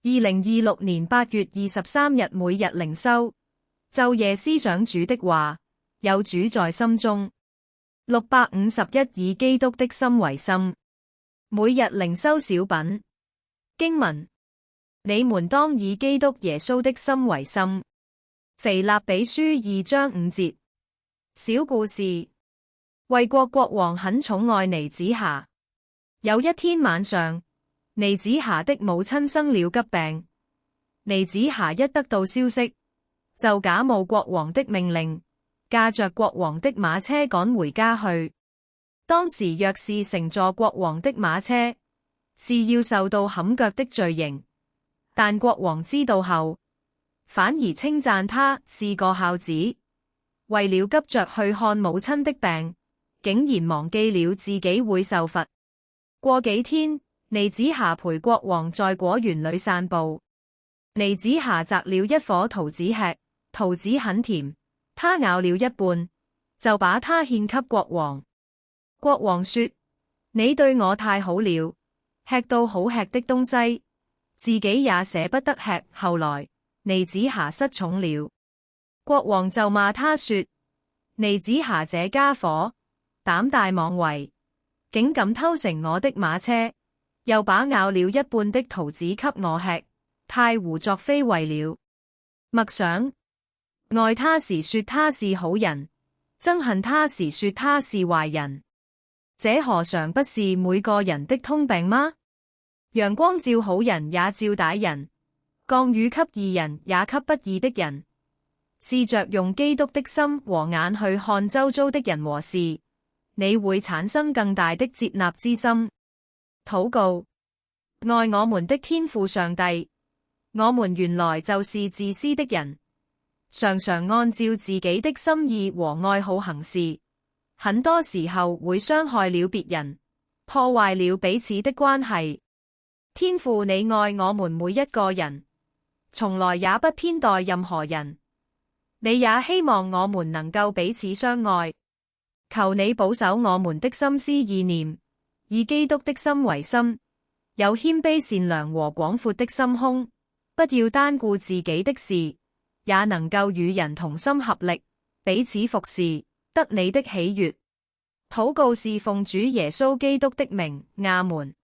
2026年8月23日每日靈修，晝夜思想主的話，有主在心中。651以基督的心為心，每日靈修小品。經文：你們當以基督耶穌的心為心。腓立比書2章5節。小故事：衛國國王很寵愛尼紫霞。有一天晚上，尼紫霞的母親生了急病。尼紫霞一得到消息，就假冒國王的命令，駕着國王的馬車趕回家去。當時若是乘坐國王的馬車，是要受到砍腳的罪刑。但國王知道後，反而稱讚他是個孝子。為了急着去看母親的病，竟然忘記了自己會受罰。過幾天，尼紫霞陪國王在果園裏散步。尼紫霞摘了一顆桃子吃，桃子很甜，她咬了一半，就把它獻給國王。國王說：你對我太好了，吃到好吃的東西，自己也捨不得吃。後來，尼紫霞失寵了，國王就罵他說：尼紫霞這家伙，膽大妄為，竟敢偷乘我的馬車，又把咬了一半的桃子給我吃，太胡作非為了。默想：愛他時說他是好人，憎恨他時說他是壞人，這何嘗不是每個人的通病嗎？陽光照好人也照歹人，降雨給義人也給不義的人。試着用基督的心和眼去看周遭的人和事，你會產生更大的接納之心。禱告：愛我們的天父上帝，我們原來就是自私的人，常常按照自己的心意和愛好行事，很多時候會傷害了別人，破壞了彼此的關係。天父，你愛我們每一個人，從來也不偏待任何人。你也希望我們能夠彼此相愛，求你保守我們的心思意念，以基督的心為心，有謙卑善良和廣闊的心胸，不要單顧自己的事，也能夠與人同心合力，彼此服侍，得你的喜悅。禱告是奉主耶穌基督的名，阿門。